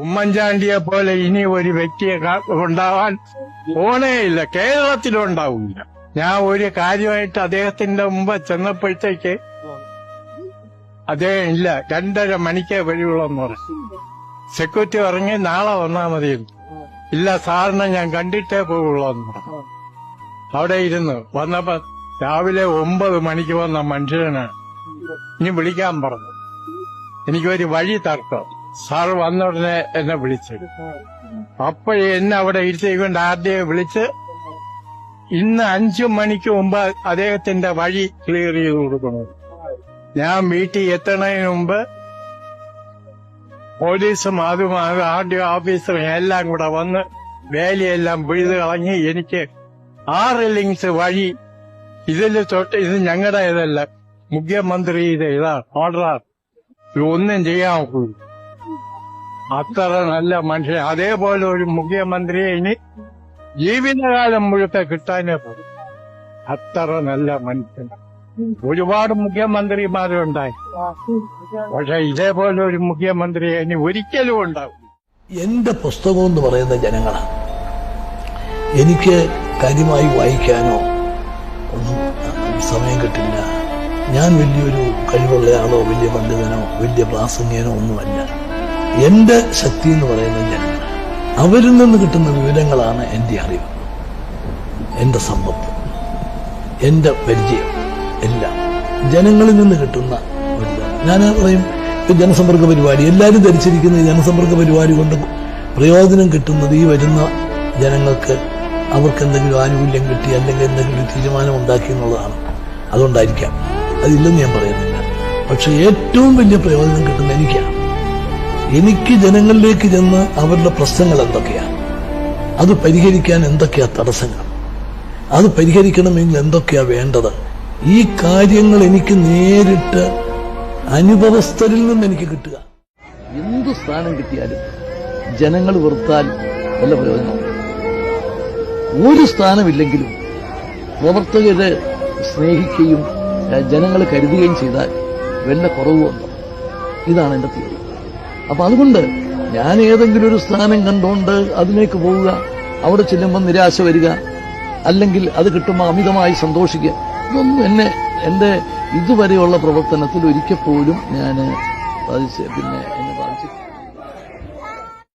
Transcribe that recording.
ഉമ്മൻചാണ്ടിയെ പോലെ ഇനി ഒരു വ്യക്തിയെ ഉണ്ടാവാൻ പോണേയില്ല, കേരളത്തിലുണ്ടാവില്ല. ഞാൻ ഒരു കാര്യമായിട്ട് അദ്ദേഹത്തിന്റെ മുമ്പ് ചെന്നപ്പോഴത്തേക്ക് അദ്ദേഹം ഇല്ല, 2:30 മണിക്കേ വരികയുള്ളെന്ന് പറഞ്ഞു. സെക്യൂരിറ്റി ഇറങ്ങി നാളെ വന്നാൽ മതി. ഇല്ല സാറിനെ ഞാൻ കണ്ടിട്ടേ പോകുള്ളൂ എന്ന് പറഞ്ഞു. അവിടെ ഇരുന്ന് വന്നപ്പോ രാവിലെ 9 മണിക്ക് വന്ന മനുഷ്യനാണ്. ഇനി വിളിക്കാൻ പറഞ്ഞു. എനിക്കൊരു വഴി തർക്കം. സാറ് വന്ന ഉടനെ എന്നെ വിളിച്ചു. അപ്പോഴേ എന്നെ അവിടെ ഇരുത്തിക്കൊണ്ട് ആദ്യം വിളിച്ച് ഇന്ന് 5 മണിക്ക് മുമ്പ് അദ്ദേഹത്തിന്റെ വഴി ക്ലിയർ ചെയ്ത് കൊടുക്കണം. ഞാൻ വീട്ടിൽ എത്തുന്നതിന് മുമ്പ് പോലീസും അതും ആദ്യ ഓഫീസറും എല്ലാം കൂടെ വന്ന് വേലിയെല്ലാം പിഴുത് കളഞ്ഞ് എനിക്ക് 6 ലിങ്സ് വഴി ഇതിൽ തൊട്ട് ഇത് ഞങ്ങളുടെ ഇതല്ല, മുഖ്യമന്ത്രിയുടെ ഇതാണ് ഓർഡറാണ്, ഒന്നും ചെയ്യാൻ നോക്കൂ. അത്ര നല്ല മനുഷ്യൻ. അതേപോലെ ഒരു മുഖ്യമന്ത്രിയെ ഇനി ജീവിതകാലം മുഴുക്കെ കിട്ടാനേ പോകും. അത്ര നല്ല മനുഷ്യൻ. ഒരുപാട് മുഖ്യമന്ത്രിമാരുണ്ടായി, പക്ഷെ ഇതേപോലെ ഒരു മുഖ്യമന്ത്രി ഇനി ഒരിക്കലും ഉണ്ടാവും. എന്റെ പുസ്തകം എന്ന് പറയുന്ന ജനങ്ങളാണ്. എനിക്ക് കാര്യമായി വായിക്കാനോ ഒന്നും സമയം കിട്ടില്ല. ഞാൻ വലിയൊരു കഴിവുള്ളയാളോ വലിയ പണ്ഡിതനോ വലിയ പ്രാസംഗികനോ ഒന്നുമല്ല. എന്റെ ശക്തി എന്ന് പറയുന്നത് ജനങ്ങൾ. അവരിൽ നിന്ന് കിട്ടുന്ന വിവരങ്ങളാണ് എന്റെ അറിവ്, എന്റെ സമ്പത്ത്, എന്റെ പരിചയം എല്ലാം ജനങ്ങളിൽ നിന്ന് കിട്ടുന്ന. ഞാൻ പറയും ജനസമ്പർക്ക പരിപാടി, എല്ലാവരും ധരിച്ചിരിക്കുന്ന ജനസമ്പർക്ക പരിപാടി കൊണ്ട് പ്രയോജനം കിട്ടുന്നത് ഈ വരുന്ന ജനങ്ങൾക്ക് അവർക്ക് എന്തെങ്കിലും ആനുകൂല്യം കിട്ടി അല്ലെങ്കിൽ എന്തെങ്കിലും തീരുമാനം ഉണ്ടാക്കി എന്നുള്ളതാണ്. അതുകൊണ്ടായിരിക്കാം, അതില്ലെന്ന് ഞാൻ പറയുന്നില്ല. പക്ഷെ ഏറ്റവും വലിയ പ്രയോജനം കിട്ടുന്ന എനിക്കാണ്. എനിക്ക് ജനങ്ങളിലേക്ക് ചെന്ന് അവരുടെ പ്രശ്നങ്ങൾ എന്തൊക്കെയാണ്, അത് പരിഹരിക്കാൻ എന്തൊക്കെയാ തടസ്സങ്ങൾ, അത് പരിഹരിക്കണമെങ്കിൽ എന്തൊക്കെയാ വേണ്ടത്, ഈ കാര്യങ്ങൾ എനിക്ക് നേരിട്ട് അനുഭവസ്ഥരിൽ നിന്ന് എനിക്ക് കിട്ടുക. എന്ത് സ്ഥാനം കിട്ടിയാലും ജനങ്ങൾ വെറുത്താൽ വല്ല പ്രയോജനവും. ഒരു സ്ഥാനമില്ലെങ്കിലും പ്രവർത്തകരെ സ്നേഹിക്കുകയും ജനങ്ങൾ കരുതുകയും ചെയ്താൽ വല്ല കുറവുണ്ടോ? ഇതാണ് എന്റെ തീയതി. അപ്പൊ അതുകൊണ്ട് ഞാൻ ഏതെങ്കിലും ഒരു സ്ഥാനം കണ്ടുകൊണ്ട് അതിലേക്ക് പോവുക, അവിടെ ചെല്ലുമ്പോൾ നിരാശ വരിക, അല്ലെങ്കിൽ അത് കിട്ടുമ്പോൾ അമിതമായി സന്തോഷിക്കുക, ഇതൊന്നും എന്റെ ഇതുവരെയുള്ള പ്രവർത്തനത്തിൽ ഒരിക്കൽ പോലും ഞാൻ പിന്നെ